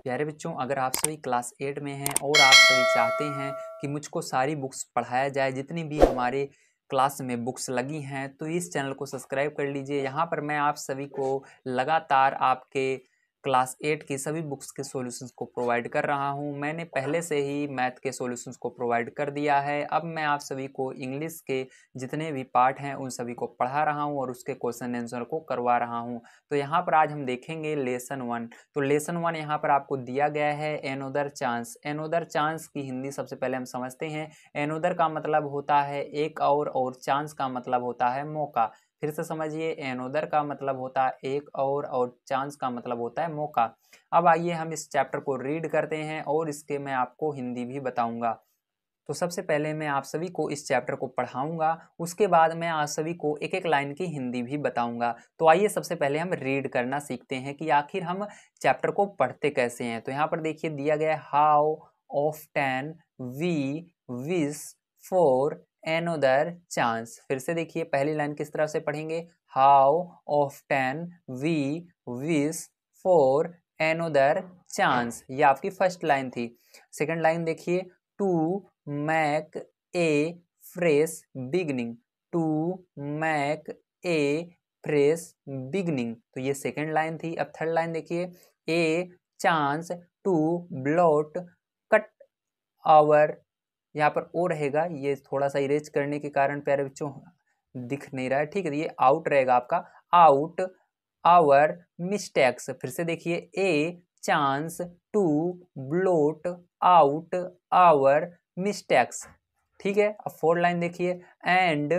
प्यारे बच्चों, अगर आप सभी क्लास 8 में हैं और आप सभी चाहते हैं कि मुझको सारी बुक्स पढ़ाया जाए, जितनी भी हमारे क्लास में बुक्स लगी हैं, तो इस चैनल को सब्सक्राइब कर लीजिए। यहाँ पर मैं आप सभी को लगातार आपके क्लास 8 की सभी बुक्स के सॉल्यूशंस को प्रोवाइड कर रहा हूँ। मैंने पहले से ही मैथ के सॉल्यूशंस को प्रोवाइड कर दिया है। अब मैं आप सभी को इंग्लिश के जितने भी पार्ट हैं उन सभी को पढ़ा रहा हूँ और उसके क्वेश्चन आंसर को करवा रहा हूँ। तो यहाँ पर आज हम देखेंगे लेसन 1। तो लेसन 1 यहाँ पर आपको दिया गया है एनोदर चांस। एनोदर चांस की हिंदी सबसे पहले हम समझते हैं। एनोदर का मतलब होता है एक और चांस का मतलब होता है मौका। फिर से समझिए, एनोदर का मतलब होता है एक और चांस का मतलब होता है मौका। अब आइए हम इस चैप्टर को रीड करते हैं और इसके मैं आपको हिंदी भी बताऊंगा। तो सबसे पहले मैं आप सभी को इस चैप्टर को पढ़ाऊंगा, उसके बाद मैं आप सभी को एक एक लाइन की हिंदी भी बताऊंगा। तो आइए सबसे पहले हम रीड करना सीखते हैं कि आखिर हम चैप्टर को पढ़ते कैसे हैं। तो यहाँ पर देखिए दिया गया है how often we wish for another chance. फिर से देखिए पहली लाइन किस तरह से पढ़ेंगे, how often we wish for another chance. ये आपकी फर्स्ट लाइन थी। सेकंड लाइन देखिए, to make a fresh beginning, to make a fresh beginning। तो ये सेकेंड लाइन थी। अब थर्ड लाइन देखिए, a chance to blot cut our, यहाँ पर ओ रहेगा, ये थोड़ा सा इरेज करने के कारण प्यारे बच्चों दिख नहीं रहा है, ठीक है। ये आउट रहेगा आपका, आउट आवर मिस्टेक्स। फिर से देखिए, a chance to blot out our mistakes, ठीक है। अब फोर्थ लाइन देखिए, and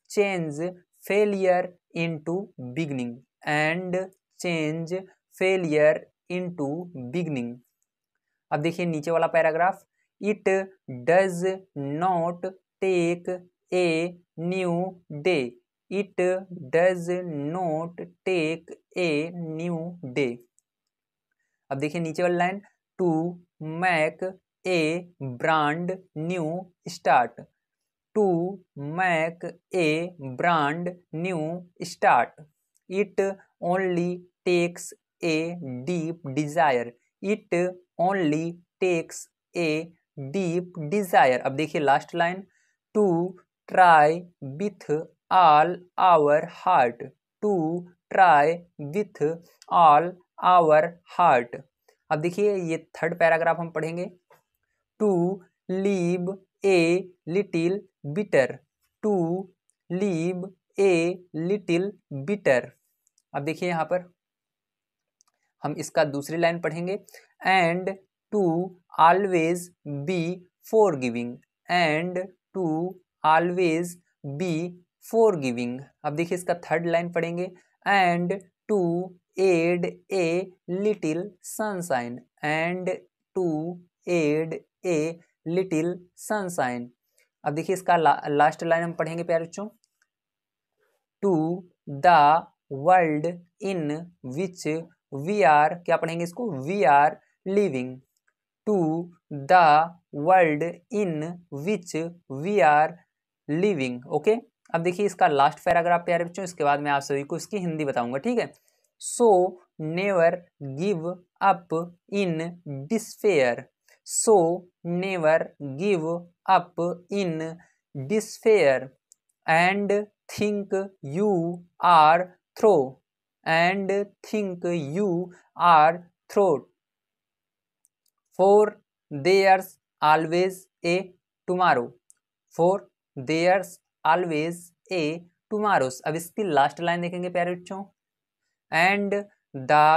change failure into beginning, and change failure into beginning. अब देखिए नीचे वाला paragraph, it does not take a new day, it does not take a new day. अब देखिए नीचे वाली line, to make a brand new start, to make a brand new start, it only takes a deep desire, it only takes a deep desire. अब देखिए last line, to try with all our heart, to try with all our heart. अब देखिए ये third paragraph हम पढ़ेंगे, to live a little better, to live a little better. अब देखिए यहाँ पर हम इसका दूसरी लाइन पढ़ेंगे, and to always be forgiving, and to always be forgiving. अब देखिए इसका थर्ड लाइन पढ़ेंगे, and to add a little sunshine, and to add a little sunshine. अब देखिए इसका लास्ट लाइन हम पढ़ेंगे प्यारे बच्चों, to the world in which we are, क्या पढ़ेंगे इसको, we are living, to the world in which we are living. Okay. अब देखिए इसका लास्ट पैराग्राफ प्यारे बच्चों, इसके बाद मैं आप सभी को इसकी हिंदी बताऊंगा, ठीक है। So never give up in despair, so never give up in despair, and think you are through, and think you are through, for there's always a tomorrow, for there's always a tomorrow। अब इसकी last line देखेंगे प्यारे बच्चों, and the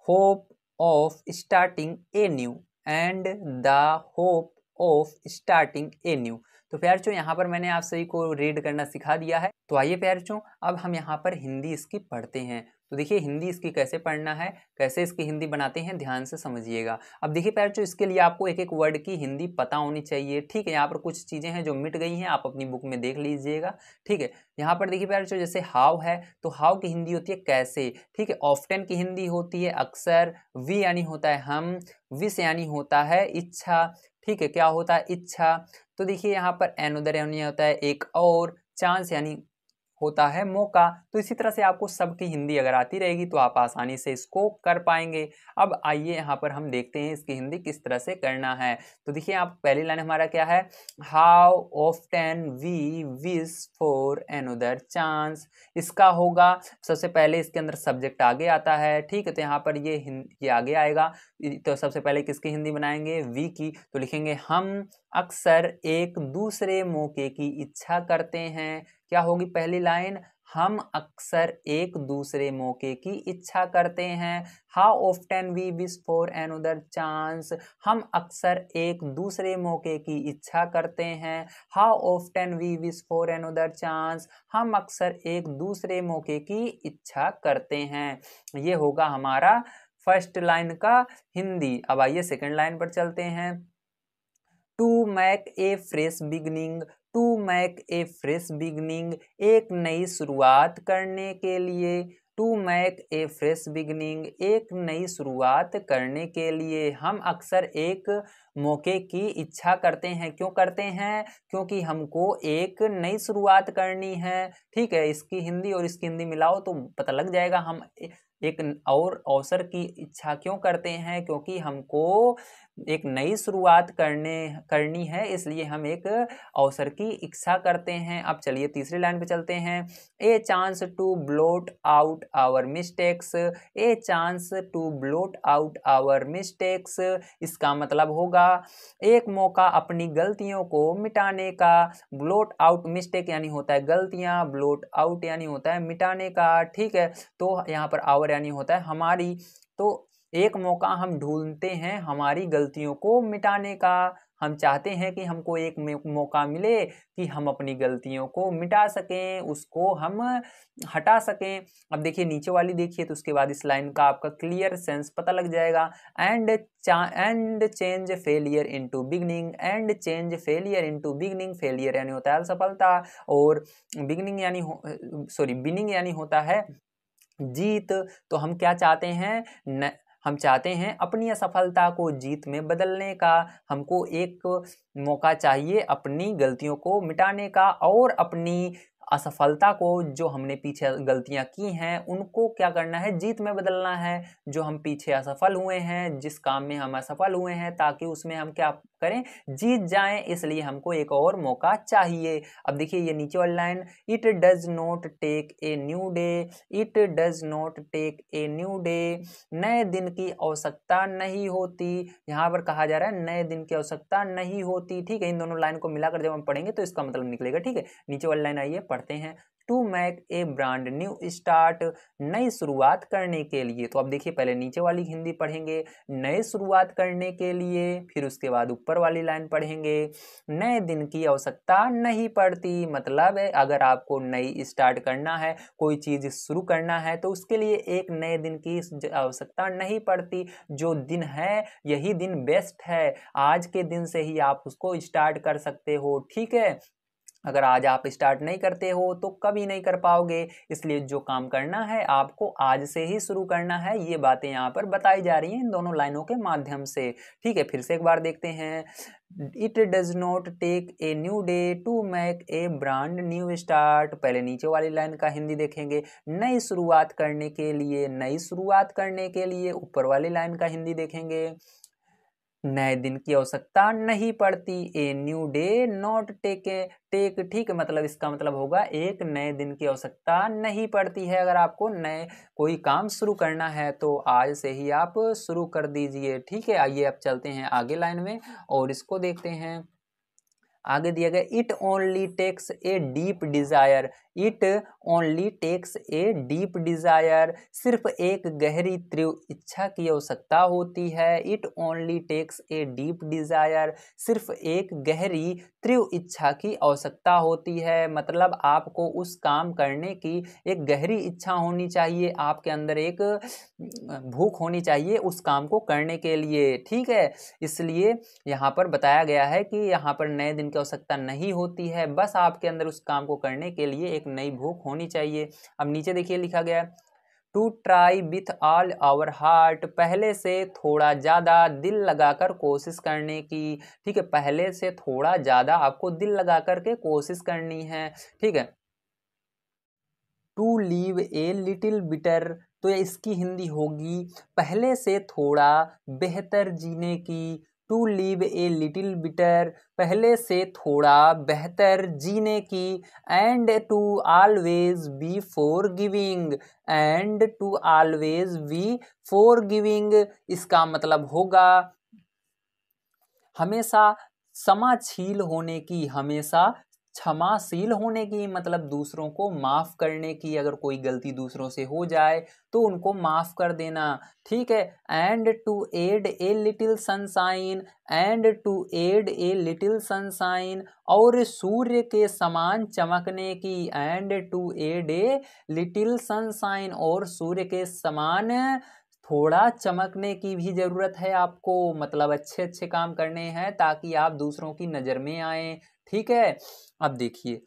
hope of starting a new, and the hope of starting a new। तो प्यारे बच्चों यहाँ पर मैंने आप सभी को रीड करना सिखा दिया है। तो आइए प्यारे बच्चों अब हम यहाँ पर हिंदी इसकी पढ़ते हैं। तो देखिए हिंदी इसकी कैसे पढ़ना है, कैसे इसकी हिंदी बनाते हैं, ध्यान से समझिएगा। अब देखिए प्यारे बच्चों इसके लिए आपको एक एक वर्ड की हिंदी पता होनी चाहिए, ठीक है। यहाँ पर कुछ चीज़ें हैं जो मिट गई हैं, आप अपनी बुक में देख लीजिएगा, ठीक है। यहाँ पर देखिए प्यारे बच्चों जैसे हाउ है, तो हाउ की हिंदी होती है कैसे, ठीक है। ऑफ्टन की हिंदी होती है अक्सर, वी यानी होता है हम, विश यानी होता है इच्छा, ठीक है, क्या होता है इच्छा। तो देखिए यहाँ पर एनोदर यानी होता है एक और, चांस यानी होता है मौका। तो इसी तरह से आपको सबकी हिंदी अगर आती रहेगी तो आप आसानी से इसको कर पाएंगे। अब आइए यहाँ पर हम देखते हैं इसकी हिंदी किस तरह से करना है। तो देखिए आप पहली लाइन हमारा क्या है, how often we wish for another chance. इसका होगा सबसे पहले इसके अंदर सब्जेक्ट आगे आता है, ठीक है, तो यहाँ पर ये आगे आएगा। तो सबसे पहले किसकी हिंदी बनाएंगे, वी की। तो लिखेंगे हम अक्सर एक दूसरे मौके की इच्छा करते हैं। क्या होगी पहली लाइन, हम अक्सर एक दूसरे मौके की इच्छा करते हैं। How often we wish for another chance, हम अक्सर एक दूसरे मौके की इच्छा करते हैं। How often we wish for another chance, हम अक्सर एक दूसरे मौके की इच्छा करते हैं। ये होगा हमारा फर्स्ट लाइन का हिंदी। अब आइए सेकंड लाइन पर चलते हैं। To make a fresh beginning, to make a fresh beginning, एक नई शुरुआत करने के लिए। To make a fresh beginning, एक नई शुरुआत करने के लिए हम अक्सर एक मौके की इच्छा करते हैं। क्यों करते हैं, क्योंकि हमको एक नई शुरुआत करनी है। ठीक है, इसकी हिंदी और इसकी हिंदी मिलाओ तो पता लग जाएगा। हम एक और अवसर की इच्छा क्यों करते हैं, क्योंकि हमको एक नई शुरुआत करनी है, इसलिए हम एक अवसर की इच्छा करते हैं। अब चलिए तीसरी लाइन पे चलते हैं। A chance to blot out our mistakes, a chance to blot out our mistakes, इसका मतलब होगा एक मौका अपनी गलतियों को मिटाने का। ब्लॉट आउट, मिस्टेक यानी होता है गलतियां, ब्लॉट आउट यानी होता है मिटाने का। ठीक है, तो यहाँ पर आवर यानी होता है हमारी। तो एक मौका हम ढूंढते हैं हमारी गलतियों को मिटाने का। हम चाहते हैं कि हमको एक मौका मिले कि हम अपनी गलतियों को मिटा सकें, उसको हम हटा सकें। अब देखिए नीचे वाली देखिए, तो उसके बाद इस लाइन का आपका क्लियर सेंस पता लग जाएगा। And change failure into beginning, and change failure into beginning, failure यानी होता है असफलता, और बिगनिंग यानी बिनिंग यानी होता है जीत। तो हम क्या चाहते हैं, हम चाहते हैं अपनी असफलता को जीत में बदलने का। हमको एक मौका चाहिए अपनी गलतियों को मिटाने का, और अपनी असफलता को, जो हमने पीछे गलतियां की हैं, उनको क्या करना है, जीत में बदलना है। जो हम पीछे असफल हुए हैं, जिस काम में हम असफल हुए हैं, ताकि उसमें हम क्या करें, जीत जाएं, इसलिए हमको एक और मौका चाहिए। अब देखिए ये नीचे वाली line, it does not take a new day, it does not take a new day, नए दिन की आवश्यकता नहीं होती। यहाँ पर कहा जा रहा है नए दिन की आवश्यकता नहीं होती। ठीक है, इन दोनों लाइन को मिलाकर जब हम पढ़ेंगे तो इसका मतलब निकलेगा। ठीक है, नीचे वाली लाइन आइए पढ़ते हैं। To make a brand new start, नई शुरुआत करने के लिए। तो अब देखिए पहले नीचे वाली हिंदी पढ़ेंगे, नई शुरुआत करने के लिए, फिर उसके बाद ऊपर वाली लाइन पढ़ेंगे, नए दिन की आवश्यकता नहीं पड़ती। मतलब है अगर आपको नई स्टार्ट करना है, कोई चीज शुरू करना है, तो उसके लिए एक नए दिन की आवश्यकता नहीं पड़ती। जो दिन है यही दिन बेस्ट है, आज के दिन से ही आप उसको स्टार्ट कर सकते हो। ठीक है, अगर आज आप स्टार्ट नहीं करते हो तो कभी नहीं कर पाओगे, इसलिए जो काम करना है आपको आज से ही शुरू करना है। ये बातें यहाँ पर बताई जा रही हैं इन दोनों लाइनों के माध्यम से। ठीक है, फिर से एक बार देखते हैं। It does not take a new day to make a brand new start. पहले नीचे वाली लाइन का हिंदी देखेंगे, नई शुरुआत करने के लिए, नई शुरुआत करने के लिए। ऊपर वाली लाइन का हिंदी देखेंगे, नए दिन की आवश्यकता नहीं पड़ती। A new day not take take. ठीक है, मतलब इसका मतलब होगा एक नए दिन की आवश्यकता नहीं पड़ती है। अगर आपको नए कोई काम शुरू करना है तो आज से ही आप शुरू कर दीजिए। ठीक है, आइए अब चलते हैं आगे लाइन में और इसको देखते हैं। आगे दिया गया, it only takes a deep desire, it only takes a deep desire, सिर्फ एक गहरी तीव्र इच्छा की आवश्यकता होती है। It only takes a deep desire, सिर्फ एक गहरी तीव्र इच्छा की आवश्यकता होती है। मतलब आपको उस काम करने की एक गहरी इच्छा होनी चाहिए, आपके अंदर एक भूख होनी चाहिए उस काम को करने के लिए। ठीक है, इसलिए यहाँ पर बताया गया है कि यहाँ पर नए दिन की आवश्यकता नहीं होती है, बस आपके अंदर उस काम को करने के लिए एक नई भूख होनी चाहिए। अब नीचे देखिए लिखा गया, to try with all our heart, पहले से थोड़ा ज़्यादा दिल लगाकर कोशिश करने की। ठीक है, पहले से थोड़ा ज़्यादा आपको दिल लगा करके कोशिश करनी है। ठीक है, to live a little better, तो इसकी हिंदी होगी पहले से थोड़ा बेहतर जीने की। To live a little better, पहले से थोड़ा बेहतर जीने की। And to always be forgiving, and to always be forgiving, इसका मतलब होगा हमेशा क्षमाशील होने की, हमेशा क्षमाशील होने की, मतलब दूसरों को माफ करने की। अगर कोई गलती दूसरों से हो जाए तो उनको माफ कर देना, ठीक है। And to add a little sunshine, and to add a little sunshine, और सूर्य के समान चमकने की। And to add a little sunshine, और सूर्य के समान थोड़ा चमकने की भी जरूरत है आपको, मतलब अच्छे अच्छे काम करने हैं ताकि आप दूसरों की नजर में आए, ठीक है। अब देखिए,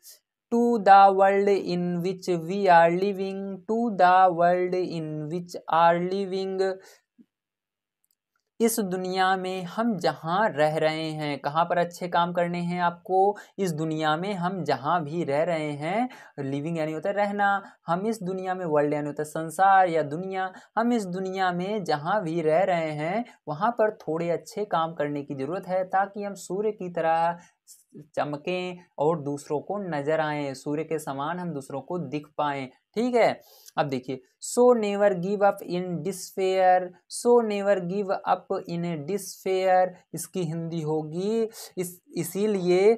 to the world in which we are living, to the world in which are living, इस दुनिया में हम जहाँ रह रहे हैं, कहाँ पर अच्छे काम करने हैं आपको, इस दुनिया में हम जहाँ भी रह रहे हैं, लिविंग यानी होता है रहना, हम इस दुनिया में, वर्ल्ड यानी होता है संसार या दुनिया, हम इस दुनिया में जहाँ भी रह रहे हैं वहाँ पर थोड़े अच्छे काम करने की ज़रूरत है ताकि हम सूर्य की तरह चमकें और दूसरों को नजर आए, सूर्य के समान हम दूसरों को दिख पाएं, ठीक है। अब देखिए, so never give up in despair, so never give up in despair, इसकी हिंदी होगी इसीलिए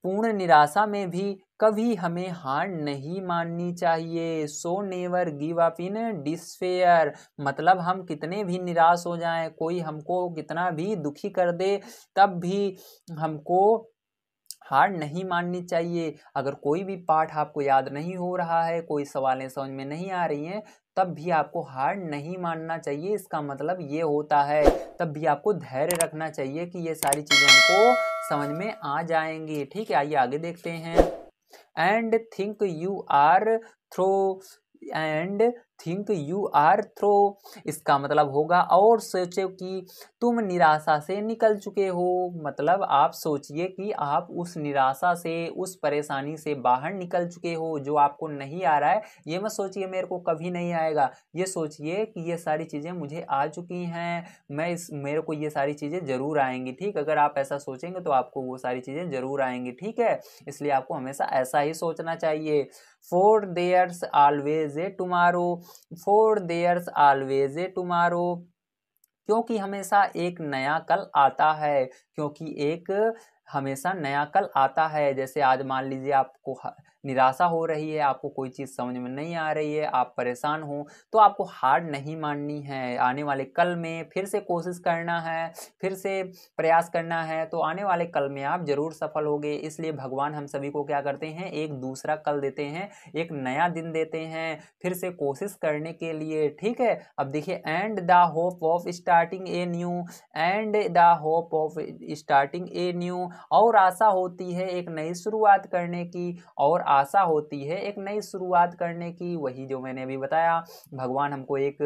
पूर्ण निराशा में भी कभी हमें हार नहीं माननी चाहिए। So never give up in despair, मतलब हम कितने भी निराश हो जाएं, कोई हमको कितना भी दुखी कर दे, तब भी हमको हार नहीं माननी चाहिए। अगर कोई भी पाठ आपको याद नहीं हो रहा है, कोई सवालें समझ में नहीं आ रही हैं, तब भी आपको हार नहीं मानना चाहिए। इसका मतलब ये होता है, तब भी आपको धैर्य रखना चाहिए कि ये सारी चीज़ें हमको समझ में आ जाएंगी, ठीक है। आइए आगे देखते हैं। And think you are through, and think you are through, इसका मतलब होगा और सोचो कि तुम निराशा से निकल चुके हो, मतलब आप सोचिए कि आप उस निराशा से, उस परेशानी से बाहर निकल चुके हो। जो आपको नहीं आ रहा है ये मत सोचिए मेरे को कभी नहीं आएगा, ये सोचिए कि ये सारी चीज़ें मुझे आ चुकी हैं, मेरे को ये सारी चीज़ें ज़रूर आएंगी, ठीक। अगर आप ऐसा सोचेंगे तो आपको वो सारी चीज़ें ज़रूर आएंगी, ठीक है। इसलिए आपको हमेशा ऐसा ही सोचना चाहिए। For there's always a tomorrow, for there's always a tomorrow, क्योंकि हमेशा एक नया कल आता है, क्योंकि एक हमेशा नया कल आता है। जैसे आज मान लीजिए आपको निराशा हो रही है, आपको कोई चीज़ समझ में नहीं आ रही है, आप परेशान हो, तो आपको हार नहीं माननी है। आने वाले कल में फिर से कोशिश करना है, फिर से प्रयास करना है, तो आने वाले कल में आप जरूर सफल होगे। इसलिए भगवान हम सभी को क्या करते हैं, एक दूसरा कल देते हैं, एक नया दिन देते हैं फिर से कोशिश करने के लिए, ठीक है। अब देखिए, and the hope of starting a new, and the hope of starting a new, और आशा होती है एक नई शुरुआत करने की, और आशा होती है एक नई शुरुआत करने की। वही जो मैंने अभी बताया, भगवान हमको एक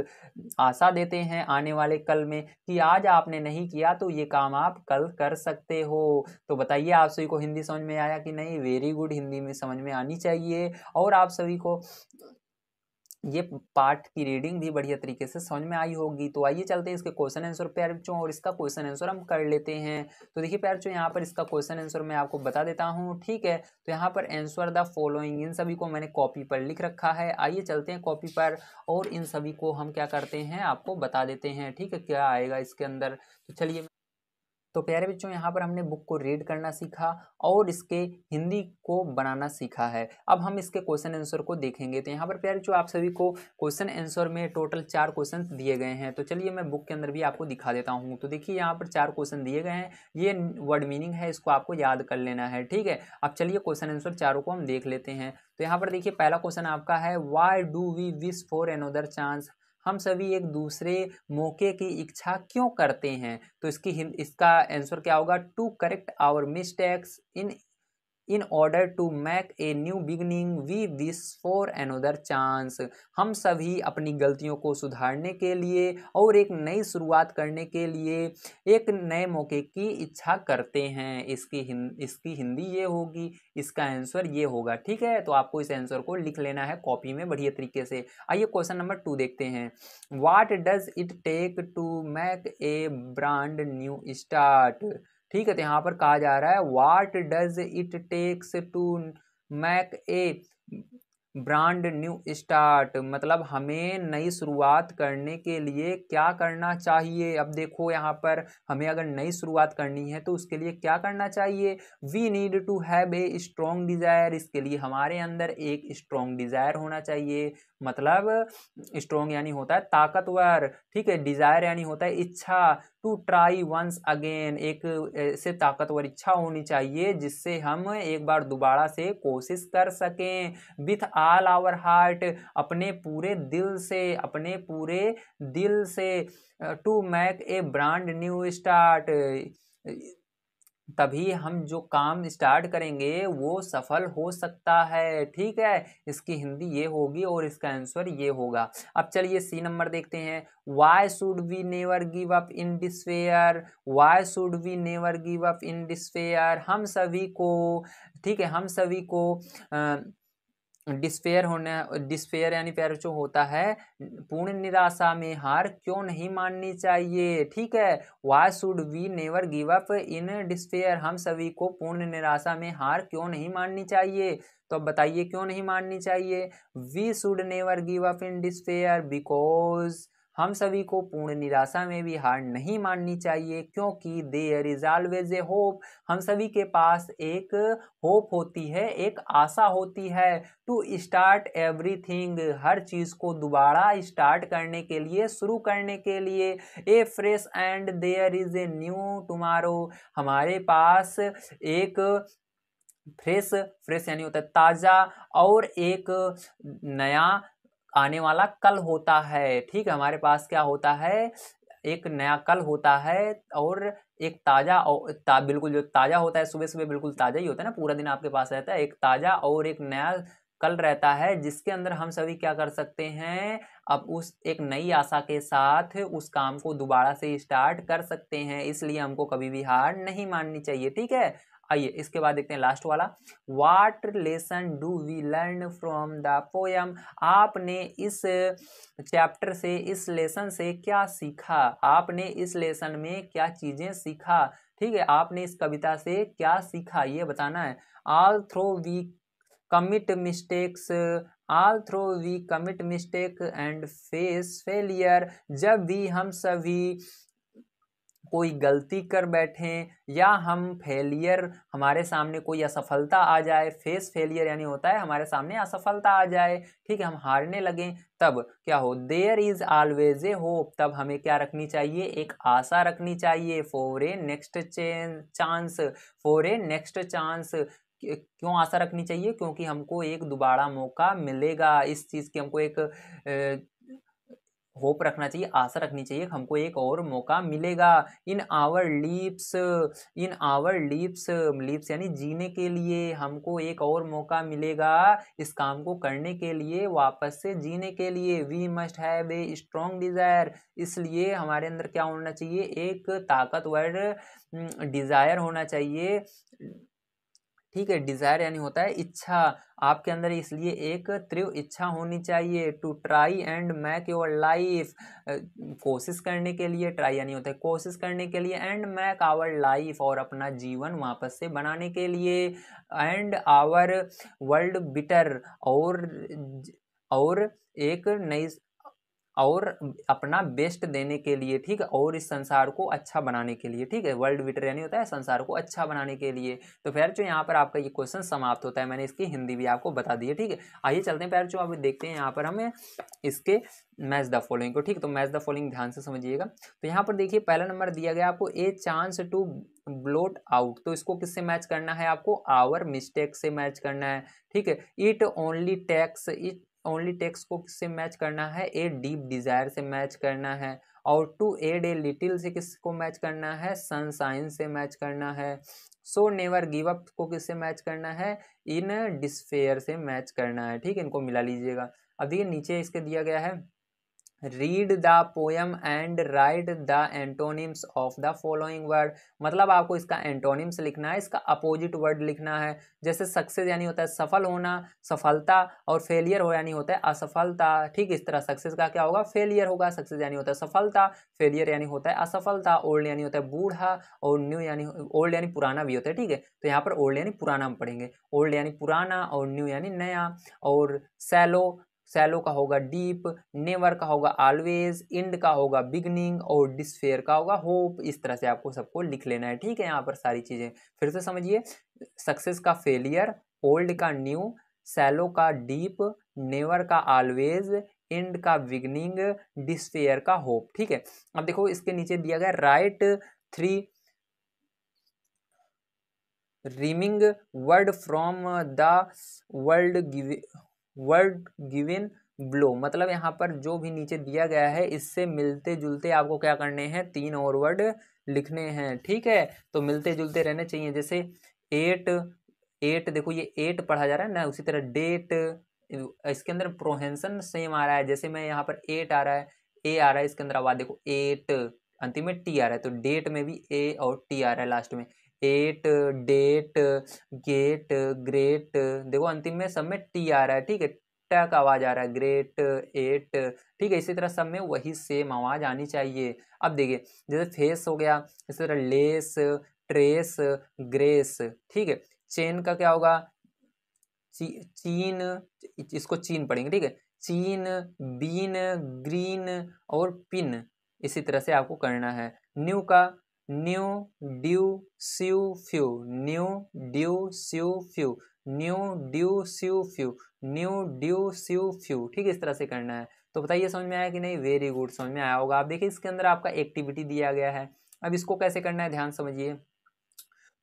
आशा देते हैं आने वाले कल में कि आज आपने नहीं किया तो ये काम आप कल कर सकते हो। तो बताइए आप सभी को हिंदी समझ में आया कि नहीं? वेरी गुड, हिंदी में समझ में आनी चाहिए। और आप सभी को ये पार्ट की रीडिंग भी बढ़िया तरीके से समझ में आई होगी। तो आइए चलते हैं इसके क्वेश्चन आंसर प्यारे बच्चों, और इसका क्वेश्चन आंसर हम कर लेते हैं। तो देखिए प्यारे बच्चों, यहाँ पर इसका क्वेश्चन आंसर मैं आपको बता देता हूँ, ठीक है। तो यहाँ पर आंसर द फॉलोइंग, इन सभी को मैंने कॉपी पर लिख रखा है। आइए चलते हैं कॉपी पर और इन सभी को हम क्या करते हैं, आपको बता देते हैं, ठीक है, क्या आएगा इसके अंदर। तो चलिए, तो प्यारे बच्चों, यहाँ पर हमने बुक को रीड करना सीखा और इसके हिंदी को बनाना सीखा है। अब हम इसके क्वेश्चन आंसर को देखेंगे। तो यहाँ पर प्यारे बच्चों, आप सभी को क्वेश्चन आंसर में टोटल 4 क्वेश्चन दिए गए हैं। तो चलिए मैं बुक के अंदर भी आपको दिखा देता हूँ। तो देखिए, यहाँ पर 4 क्वेश्चन दिए गए हैं, ये वर्ड मीनिंग है, इसको आपको याद कर लेना है, ठीक है। अब चलिए क्वेश्चन आंसर चारों को हम देख लेते हैं। तो यहाँ पर देखिए, पहला क्वेश्चन आपका है, why do we wish for another chance, हम सभी एक दूसरे मौके की इच्छा क्यों करते हैं। तो इसका आंसर क्या होगा, to correct our mistakes in in order to make a new beginning we wish for another chance. हम सभी अपनी गलतियों को सुधारने के लिए और एक नई शुरुआत करने के लिए एक नए मौके की इच्छा करते हैं। इसकी हिंदी ये होगी, इसका आंसर ये होगा। ठीक है, तो आपको इस आंसर को लिख लेना है कॉपी में बढ़िया तरीके से। आइए क्वेश्चन नंबर 2 देखते हैं। What does it take to make a brand new start. ठीक है, तो यहाँ पर कहा जा रहा है what does it takes to make a brand new start, मतलब हमें नई शुरुआत करने के लिए क्या करना चाहिए। अब देखो यहाँ पर हमें अगर नई शुरुआत करनी है तो उसके लिए क्या करना चाहिए। We need to have a strong desire, इसके लिए हमारे अंदर एक स्ट्रॉन्ग डिजायर होना चाहिए। मतलब स्ट्रॉन्ग यानी होता है ताकतवर, ठीक है, डिजायर यानी होता है इच्छा। टू ट्राई वंस अगेन, एक ऐसे ताकतवर इच्छा होनी चाहिए जिससे हम एक बार दोबारा से कोशिश कर सकें। विथ ऑल आवर हार्ट, अपने पूरे दिल से to make a brand new start, तभी हम जो काम स्टार्ट करेंगे वो सफल हो सकता है। ठीक है, इसकी हिंदी ये होगी और इसका आंसर ये होगा। अब चलिए सी नंबर देखते हैं। Why should we never give up in despair. Why should we never give up in despair, हम सभी को, ठीक है, हम सभी को डिस्पेयर यानी प्यार जो होता है पूर्ण निराशा में हार क्यों नहीं माननी चाहिए। ठीक है, why should we never give up in despair, हम सभी को पूर्ण निराशा में हार क्यों नहीं माननी चाहिए। तो अब बताइए क्यों नहीं माननी चाहिए। We should never give up in despair because, हम सभी को पूर्ण निराशा में भी हार नहीं माननी चाहिए क्योंकि there is always a hope, हम सभी के पास एक होप होती है, एक आशा होती है। टू स्टार्ट एवरीथिंग, हर चीज को दोबारा स्टार्ट करने के लिए, शुरू करने के लिए। A fresh and there is a new tomorrow, हमारे पास एक फ्रेश यानी होता है ताजा, और एक नया आने वाला कल होता है। ठीक है, हमारे पास क्या होता है, एक नया कल होता है और एक ताजा बिल्कुल जो ताजा होता है, सुबह सुबह बिल्कुल ताजा ही होता है ना, पूरा दिन आपके पास रहता है। एक ताजा और एक नया कल रहता है जिसके अंदर हम सभी क्या कर सकते हैं, अब उस एक नई आशा के साथ उस काम को दोबारा से स्टार्ट कर सकते हैं। इसलिए हमको कभी भी हार नहीं माननी चाहिए। ठीक है, आइए इसके बाद देखते हैं लास्ट वाला। What lesson do we learn from the poem, आपने इस चैप्टर से, इस लेसन से क्या सीखा। आपने इस लेसन में क्या चीजें सीखा। ठीक है, आपने इस कविता से क्या सीखा ये बताना है। Although we commit mistakes, although we commit mistake and face failure, जब भी हम सभी कोई गलती कर बैठें या हम फेलियर, हमारे सामने कोई असफलता आ जाए, फेस फेलियर यानी होता है हमारे सामने असफलता आ जाए, ठीक है, हम हारने लगें, तब क्या हो, there is always a hope, तब हमें क्या रखनी चाहिए, एक आशा रखनी चाहिए। For a next chance, for a next chance, क्यों आशा रखनी चाहिए, क्योंकि हमको एक दोबारा मौका मिलेगा। इस चीज़ की हमको एक होप रखना चाहिए, आशा रखनी चाहिए, हमको एक और मौका मिलेगा। In our leaps, in our leaps, leaps यानी जीने के लिए, हमको एक और मौका मिलेगा इस काम को करने के लिए, वापस से जीने के लिए। We must have a strong desire, इसलिए हमारे अंदर क्या होना चाहिए, एक ताकतवर डिजायर होना चाहिए। ठीक है, डिजायर यानी होता है इच्छा, आपके अंदर इसलिए एक तीव्र इच्छा होनी चाहिए। To try and make your life, कोशिश करने के लिए, ट्राई यानी होता है कोशिश करने के लिए, एंड मेक आवर लाइफ, और अपना जीवन वापस से बनाने के लिए, एंड आवर वर्ल्ड बिटर, और एक नई, और अपना बेस्ट देने के लिए, ठीक है, और इस संसार को अच्छा बनाने के लिए। ठीक है, वर्ल्ड बिटर यानी होता है संसार को अच्छा बनाने के लिए। तो प्यार जो यहाँ पर आपका ये क्वेश्चन समाप्त होता है, मैंने इसकी हिंदी भी आपको बता दी है। ठीक है, आइए चलते हैं प्यार जो अब देखते हैं यहाँ पर हमें इसके मैच द फॉलोइंग को। ठीक, तो मैच द फॉलोइंग ध्यान से समझिएगा। तो यहाँ पर देखिए पहला नंबर दिया गया आपको, a chance to blot out, तो इसको किससे मैच करना है, आपको आवर मिस्टेक से मैच करना है। ठीक है, इट ओनली टेक्स को किससे मैच करना है, ए डीप डिजायर से मैच करना है। और टू एड ए लिटिल से किसको मैच करना है, सनशाइन से मैच करना है। सो नेवर गिव अप को किससे मैच करना है, इन डिस्पेयर से मैच करना है। ठीक है, इनको मिला लीजिएगा। अब देखिए नीचे इसके दिया गया है, read the poem and right the antonyms of the following word. मतलब आपको इसका एंटोनिम्स लिखना है, इसका अपोजिट वर्ड लिखना है। जैसे सक्सेस यानी होता है सफल होना, सफलता, और फेलियर हो यानी होता है असफलता। ठीक, इस तरह सक्सेस का क्या होगा, फेलियर होगा। सक्सेस यानी होता है सफलता, फेलियर यानी होता है असफलता। ओल्ड यानी होता है बूढ़ा, और न्यू यानी ओल्ड यानी पुराना भी होता है। ठीक है, तो यहाँ पर ओल्ड यानी पुराना हम पढ़ेंगे, ओल्ड यानी पुराना, और न्यू यानी नया। और सैलो, सैलो का होगा डीप, नेवर का होगा ऑलवेज, इंड का होगा बिगनिंग, और डिस्फेयर का होगा होप। इस तरह से आपको सबको लिख लेना है। ठीक है, यहाँ पर सारी चीजें फिर से समझिए। सक्सेस का फेलियर, ओल्ड का न्यू, सैलो का डीप, नेवर का ऑलवेज, इंड का बिगनिंग, डिस्फेयर का होप। ठीक है, अब देखो इसके नीचे दिया गया right 3 reaming word from the word given below. मतलब यहाँ पर जो भी नीचे दिया गया है इससे मिलते जुलते आपको क्या करने हैं, 3 और वर्ड लिखने हैं। ठीक है, तो मिलते जुलते रहने चाहिए। जैसे 8, 8 देखो ये 8 पढ़ा जा रहा है ना, उसी तरह डेट, इसके अंदर प्रोहेंसन सेम आ रहा है। जैसे मैं यहाँ पर 8 आ रहा है, ए आ रहा है, इसके अंदर आवाज देखो 8, अंतिम में टी आ रहा है, तो डेट में भी ए और टी आ रहा है लास्ट में। 8, डेट, गेट, ग्रेट, देखो अंतिम में सब में टी आ रहा है। ठीक है, ट का आवाज आ रहा है, ग्रेट, 8। ठीक है, इसी तरह सब में वही सेम आवाज आनी चाहिए। अब देखिए जैसे फेस हो गया, इसी तरह लेस, ट्रेस, ग्रेस। ठीक है, चेन का क्या होगा, चीन, इसको चीन पढ़ेंगे। ठीक है, चीन, बीन, ग्रीन, और पिन। इसी तरह से आपको करना है। न्यू का न्यू, ड्यू, स्यू, फ्यू, न्यू, ड्यू, स्यू, फ्यू, न्यू, ड्यू, स्यू, फ्यू, न्यू, ड्यू, स्यू, फ्यू। ठीक है, इस तरह से करना है। तो बताइए समझ में आया कि नहीं, वेरी गुड, समझ में आया होगा। आप देखिए इसके अंदर आपका एक्टिविटी दिया गया है। अब इसको कैसे करना है ध्यान समझिए।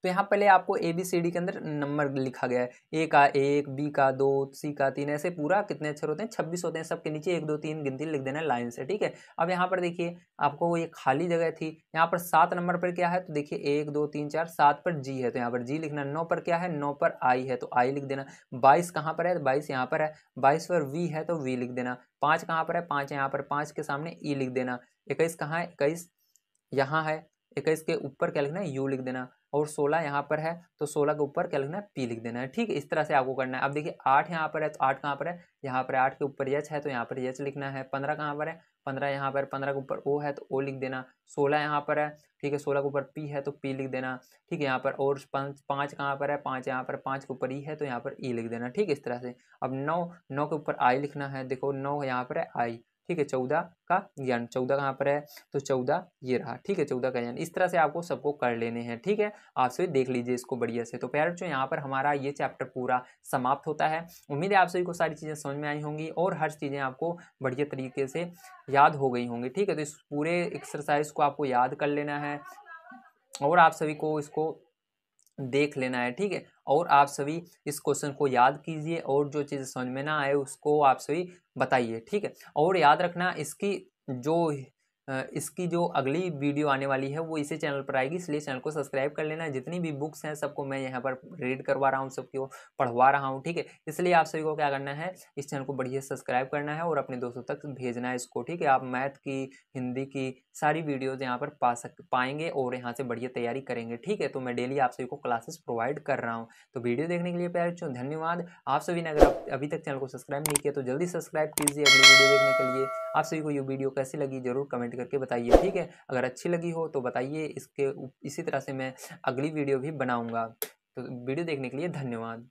तो यहाँ पहले आपको ABCD के अंदर नंबर लिखा गया है, ए का 1, बी का 2, सी का 3, ऐसे पूरा कितने अक्षर होते हैं, 26 होते हैं। सबके नीचे 1 2 3 गिनती लिख देना है लाइन से। ठीक है, अब यहाँ पर देखिए आपको ये खाली जगह थी, यहाँ पर 7 नंबर पर क्या है, तो देखिए 1 2 3 4, 7 पर जी है तो यहाँ पर जी लिखना। 9 पर क्या है, 9 पर आई है तो आई लिख देना। 22 कहाँ पर है, 22 यहाँ पर है, 22 पर वी है तो वी लिख देना। 5 कहाँ पर है, 5 यहाँ पर, 5 के सामने ई लिख देना। 21 कहाँ है, 21 यहाँ है, 21 के ऊपर क्या लिखना है, यू लिख देना। और 16 यहाँ पर है तो 16 के ऊपर क्या लिखना है, पी लिख देना है। ठीक है, इस तरह से आपको करना है। अब देखिए 8 यहाँ पर है तो 8 कहाँ पर है, यहाँ पर 8 के ऊपर एच है तो यहाँ पर एच लिखना है। 15 कहाँ पर है, 15 यहाँ पर, 15 के ऊपर ओ है तो ओ लिख देना। 16 यहाँ पर है, ठीक है, 16 के ऊपर पी है तो पी लिख देना। ठीक है, यहाँ पर और 5 कहाँ पर है, 5 यहाँ पर, 5 के ऊपर ई है तो यहाँ पर ई लिख देना। ठीक है, इस तरह से। अब 9 के ऊपर आई लिखना है, देखो 9 यहाँ पर है आई। ठीक है, 14 का ज्ञान, 14 कहाँ पर है तो 14 ये रहा। ठीक है, 14 का ज्ञान। इस तरह से आपको सबको कर लेने हैं। ठीक है, आप सभी देख लीजिए इसको बढ़िया से। तो प्यारे बच्चों यहाँ पर हमारा ये चैप्टर पूरा समाप्त होता है। उम्मीद है आप सभी को सारी चीज़ें समझ में आई होंगी और हर चीज़ें आपको बढ़िया तरीके से याद हो गई होंगी। ठीक है, तो इस पूरे एक्सरसाइज को आपको याद कर लेना है और आप सभी को इसको देख लेना है। ठीक है, और आप सभी इस क्वेश्चन को याद कीजिए और जो चीज़ समझ में ना आए उसको आप सभी बताइए। ठीक है, और याद रखना इसकी जो अगली वीडियो आने वाली है वो इसी चैनल पर आएगी, इसलिए चैनल को सब्सक्राइब कर लेना। जितनी भी बुक्स हैं सबको मैं यहाँ पर रीड करवा रहा हूँ, सबको पढ़वा रहा हूँ। ठीक है, इसलिए आप सभी को क्या करना है, इस चैनल को बढ़िया सब्सक्राइब करना है और अपने दोस्तों तक भेजना है इसको। ठीक है, आप मैथ की, हिंदी की सारी वीडियोज यहाँ पर पाएंगे और यहाँ से बढ़िया तैयारी करेंगे। ठीक है, तो मैं डेली आप सभी को क्लासेस प्रोवाइड कर रहा हूँ। तो वीडियो देखने के लिए प्यारे बच्चों धन्यवाद। आप सभी ने अगर आप अभी तक चैनल को सब्सक्राइब नहीं किया तो जल्दी सब्सक्राइब कीजिए अगली वीडियो देखने के लिए। आप सभी को ये वीडियो कैसी लगी जरूर कमेंट करके बताइए। ठीक है, अगर अच्छी लगी हो तो बताइए, इसी तरह से मैं अगली वीडियो भी बनाऊंगा। तो वीडियो देखने के लिए धन्यवाद।